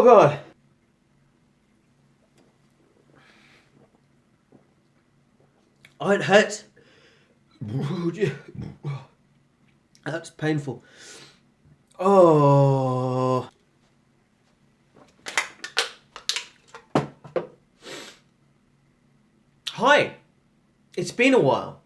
Oh, God. Oh, it hurts. That's painful. Oh. Hi. It's been a while.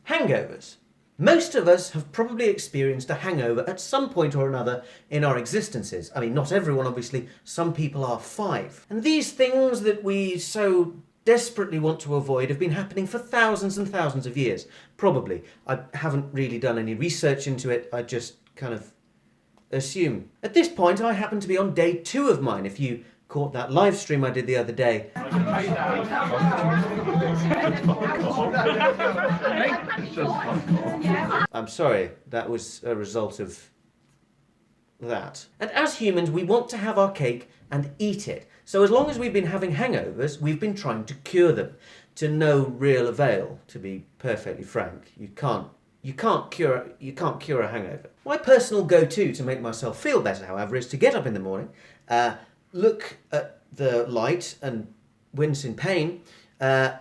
Hangovers. Most of us have probably experienced a hangover at some point or another in our existences. I mean, not everyone, obviously. Some people are 5. And these things that we so desperately want to avoid have been happening for thousands and thousands of years. Probably. I haven't really done any research into it. I just kind of assume. At this point, I happen to be on day 2 of mine. If you caught that live stream I did the other day. I'm sorry, that was a result of that. And as humans, we want to have our cake and eat it. So as long as we've been having hangovers, we've been trying to cure them, to no real avail, to be perfectly frank. You can't cure a hangover. My personal go-to to make myself feel better, however, is to get up in the morning, look at the light and wince in pain,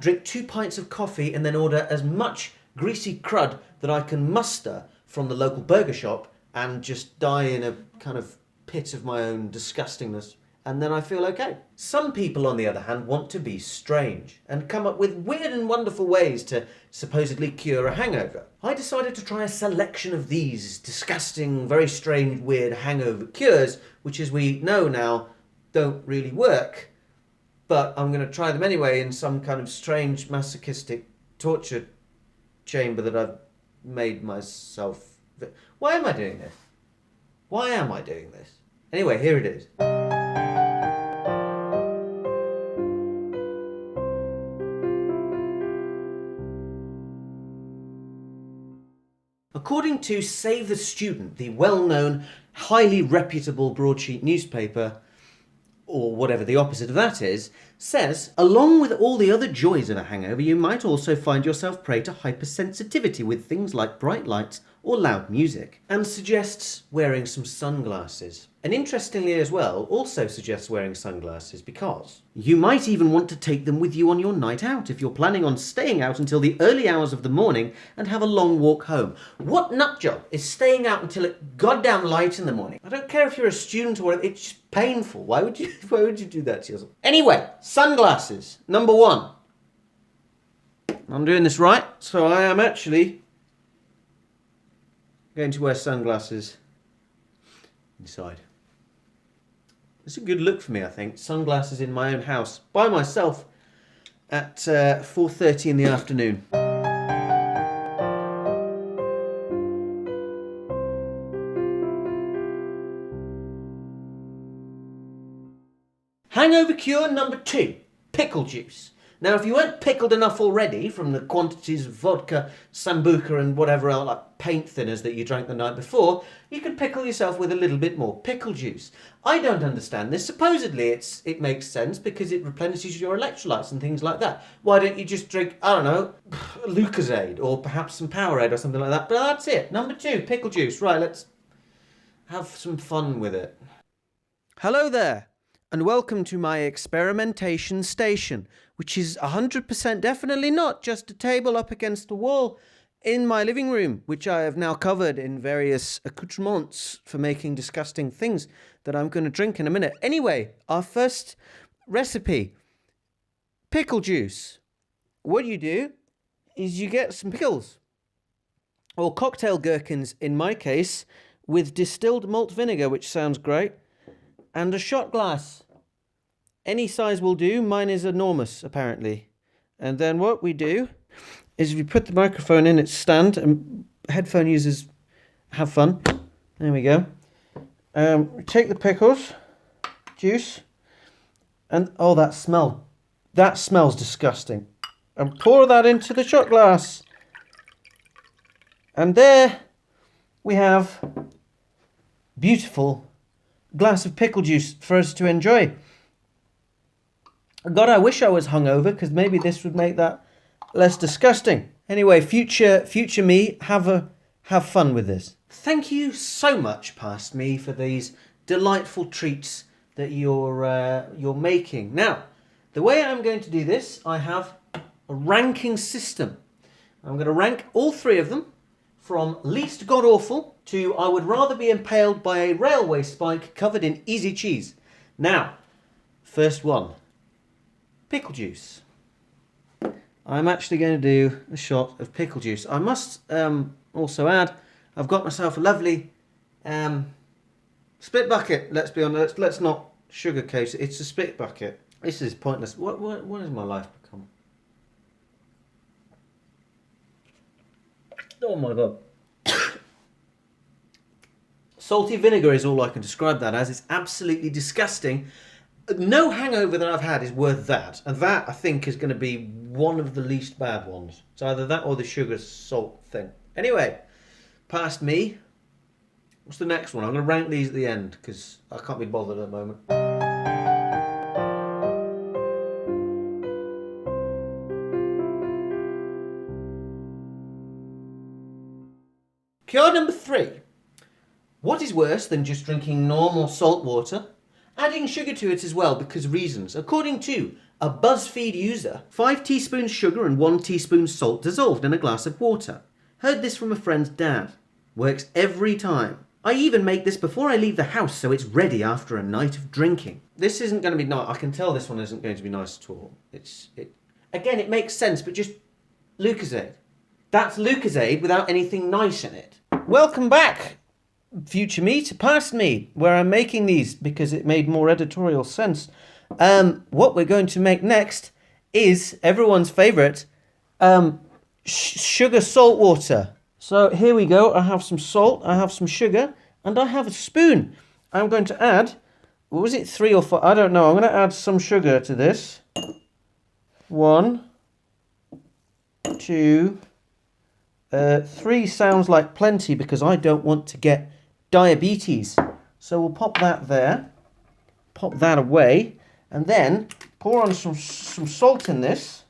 drink 2 pints of coffee and then order as much greasy crud that I can muster from the local burger shop and just die in a kind of pit of my own disgustingness, and then I feel okay. Some people, on the other hand, want to be strange and come up with weird and wonderful ways to supposedly cure a hangover. I decided to try a selection of these disgusting, very strange, weird hangover cures, which, as we know now, don't really work, but I'm going to try them anyway in some kind of strange masochistic torture chamber that I've made myself. Why am I doing this? Why am I doing this? Anyway, here it is. According to Save the Student, the well-known, highly reputable broadsheet newspaper, or whatever the opposite of that is, says, along with all the other joys of a hangover, you might also find yourself prey to hypersensitivity with things like bright lights or loud music, and suggests wearing some sunglasses. And interestingly as well, also suggests wearing sunglasses because you might even want to take them with you on your night out if you're planning on staying out until the early hours of the morning and have a long walk home. What nutjob is staying out until it's goddamn light in the morning? I don't care if you're a student or whatever, it's just painful. Why would you do that to yourself? Anyway, sunglasses. Number 1. I'm doing this right, so I am actually going to wear sunglasses inside. It's a good look for me, I think. Sunglasses in my own house, by myself, at 4:30 in the afternoon. Hangover cure number 2, pickle juice. Now, if you weren't pickled enough already from the quantities of vodka, sambuca and whatever else, like paint thinners that you drank the night before, you can pickle yourself with a little bit more pickle juice. I don't understand this. Supposedly it makes sense because it replenishes your electrolytes and things like that. Why don't you just drink, I don't know, Lucozade or perhaps some Powerade or something like that? But that's it. Number 2, pickle juice. Right, let's have some fun with it. Hello there, and welcome to my experimentation station, which is 100% definitely not just a table up against the wall in my living room, which I have now covered in various accoutrements for making disgusting things that I'm going to drink in a minute. Anyway, our first recipe, pickle juice. What you do is you get some pickles, or cocktail gherkins in my case, with distilled malt vinegar, which sounds great, and a shot glass. Any size will do. Mine is enormous, apparently. And then what we do is we put the microphone in its stand, and headphone users have fun. There we go. We take the pickles, juice, and oh, that smell. That smells disgusting. And pour that into the shot glass. And there we have beautiful glass of pickle juice for us to enjoy. God, I wish I was hungover, because maybe this would make that less disgusting. Anyway, future me, have fun with this. Thank you so much, past me, for these delightful treats that you're making. Now, the way I'm going to do this, I have a ranking system. I'm going to rank all three of them from least god-awful to I would rather be impaled by a railway spike covered in easy cheese. Now, first one, pickle juice. I'm actually going to do a shot of pickle juice. I must also add, I've got myself a lovely spit bucket. Let's be honest, let's not sugarcoat it. It's a spit bucket. This is pointless. What has my life become? Oh my god. Salty vinegar is all I can describe that as. It's absolutely disgusting. No hangover that I've had is worth that. And that, I think, is going to be one of the least bad ones. It's either that or the sugar salt thing. Anyway, past me. What's the next one? I'm going to rank these at the end because I can't be bothered at the moment. Cure number 3. What is worse than just drinking normal salt water? Adding sugar to it as well because of reasons. According to a BuzzFeed user, 5 teaspoons sugar and 1 teaspoon salt dissolved in a glass of water. Heard this from a friend's dad. Works every time. I even make this before I leave the house so it's ready after a night of drinking. This isn't going to be nice. I can tell this one isn't going to be nice at all. Again, it makes sense, but just Lucozade. That's Lucozade without anything nice in it. Welcome back, future me, to past me, where I'm making these because it made more editorial sense. What we're going to make next is everyone's favourite, sugar salt water. So here we go. I have some salt, I have some sugar, and I have a spoon. I'm going to add, what was it, 3 or 4? I don't know. I'm going to add some sugar to this. 1, 2, 3 sounds like plenty because I don't want to get diabetes. So we'll pop that there, pop that away, and then pour on some salt in this,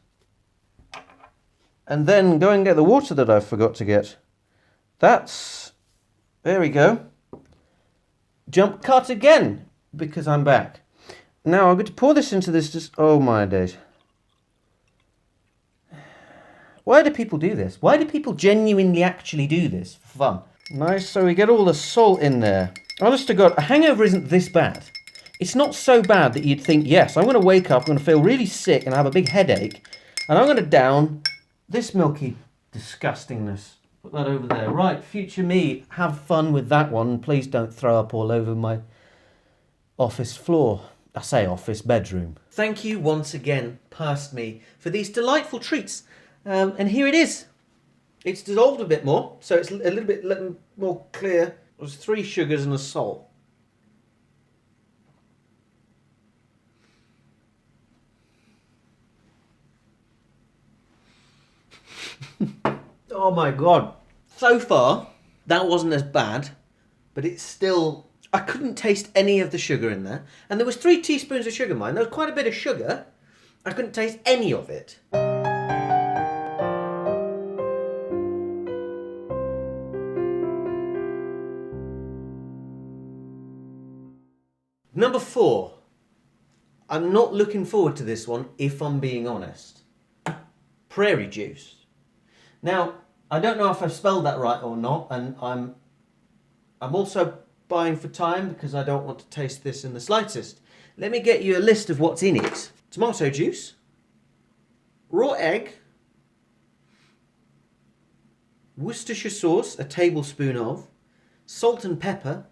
and then go and get the water that I forgot to get. There we go. Jump cut again, because I'm back. Now I'm going to pour this into this, oh my days. Why do people do this? Why do people genuinely actually do this for fun? Nice, so we get all the salt in there. Honest to God, a hangover isn't this bad. It's not so bad that you'd think, yes, I'm going to wake up, I'm going to feel really sick and have a big headache, and I'm going to down this milky disgustingness. Put that over there. Right, future me, have fun with that one. Please don't throw up all over my office floor. I say office, bedroom. Thank you once again, past me, for these delightful treats. And here it is. It's dissolved a bit more, so it's a little bit more clear. There's 3 sugars and a salt. Oh my god. So far, that wasn't as bad, but it's still... I couldn't taste any of the sugar in there. And there was 3 teaspoons of sugar, mine. There was quite a bit of sugar. I couldn't taste any of it. Number 4. I'm not looking forward to this one, if I'm being honest. Prairie Juice. Now, I don't know if I've spelled that right or not, and I'm also buying for time because I don't want to taste this in the slightest. Let me get you a list of what's in it. Tomato juice, raw egg, Worcestershire sauce, a tablespoon of, salt and pepper,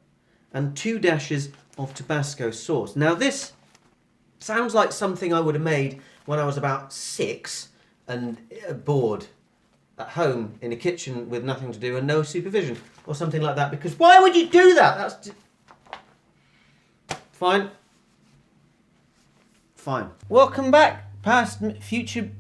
and 2 dashes of Tabasco sauce. Now this sounds like something I would have made when I was about 6 and bored at home in a kitchen with nothing to do and no supervision or something like that, because why would you do that? That's fine. Welcome back, future.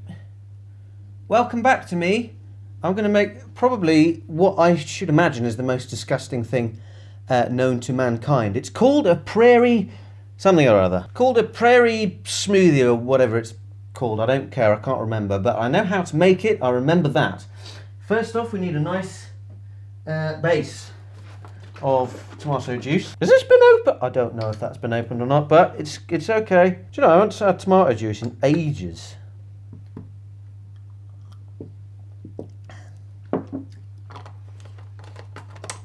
Welcome back to me. I'm going to make probably what I should imagine is the most disgusting thing known to mankind. It's called a prairie something or other. Called a prairie smoothie or whatever it's called. I don't care. I can't remember. But I know how to make it. I remember that. First off, we need a nice base of tomato juice. Has this been opened? I don't know if that's been opened or not, but it's okay. Do you know, I haven't had tomato juice in ages.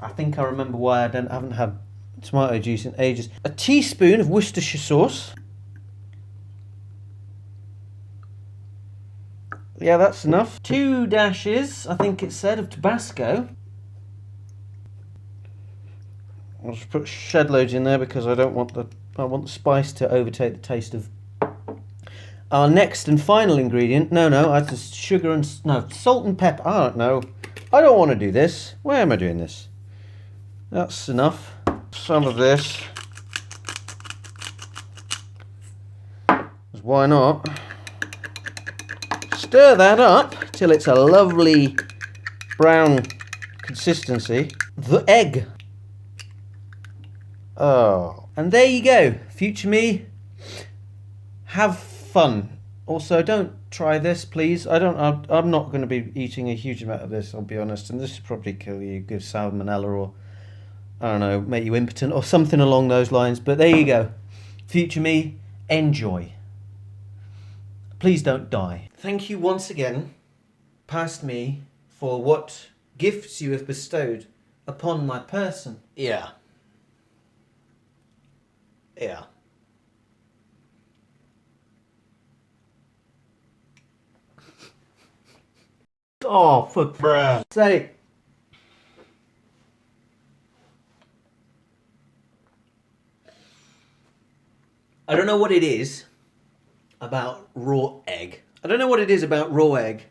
I think I remember why I haven't had tomato juice in ages. A teaspoon of Worcestershire sauce. Yeah, that's enough. 2 dashes, I think it said, of Tabasco. I'll just put shed loads in there because I want the spice to overtake the taste of our next and final ingredient. No, I just sugar and salt and pepper. I don't know. I don't want to do this. Why am I doing this? That's enough. Some of this. Why not? Stir that up till it's a lovely brown consistency. The egg. Oh, and there you go. Future me, have fun. Also, don't try this, please. I'm not going to be eating a huge amount of this, I'll be honest. And this will probably kill you, give salmonella, or I don't know, make you impotent or something along those lines. But there you go. Future me, enjoy. Please don't die. Thank you once again, past me, for what gifts you have bestowed upon my person. Yeah. Oh, for bruh sake. I don't know what it is about raw egg. I don't know what it is about raw egg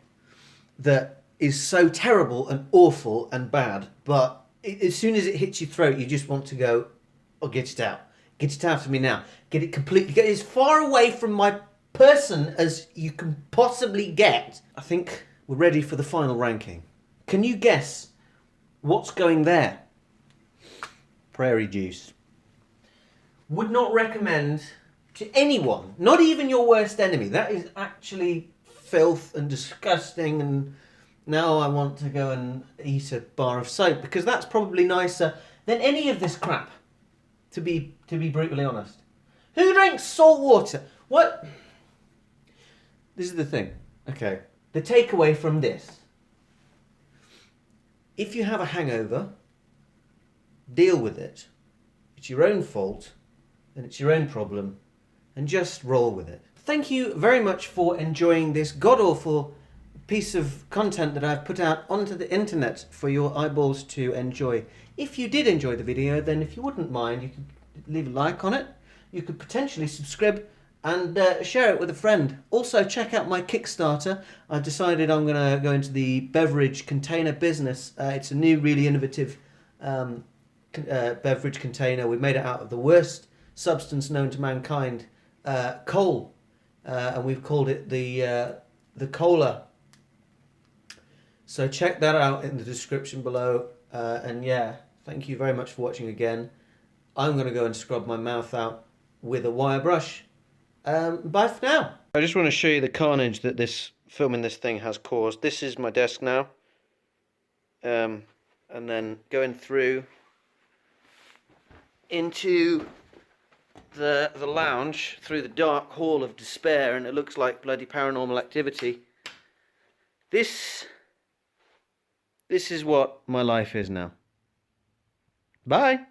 that is so terrible and awful and bad, but as soon as it hits your throat, you just want to go, oh, get it out. Get it out of me now. Get it as far away from my person as you can possibly get. I think we're ready for the final ranking. Can you guess what's going there? Prairie Juice. Would not recommend to anyone, not even your worst enemy. That is actually filth and disgusting, and now I want to go and eat a bar of soap because that's probably nicer than any of this crap, to be brutally honest. Who drinks salt water? What? This is the thing. Okay. The takeaway from this. If you have a hangover, deal with it. It's your own fault and it's your own problem, and just roll with it. Thank you very much for enjoying this god-awful piece of content that I've put out onto the internet for your eyeballs to enjoy. If you did enjoy the video, then if you wouldn't mind, you could leave a like on it. You could potentially subscribe and share it with a friend. Also, check out my Kickstarter. I've decided I'm going to go into the beverage container business. It's a new, really innovative beverage container. We've made it out of the worst substance known to mankind, coal, and we've called it the cola. So check that out in the description below. And yeah, thank you very much for watching again. I'm going to go and scrub my mouth out with a wire brush. Bye for now. I just want to show you the carnage that filming this thing has caused. This is my desk now. And then going through into the lounge through the dark hall of despair, and it looks like bloody Paranormal Activity. This is what my life is now. Bye.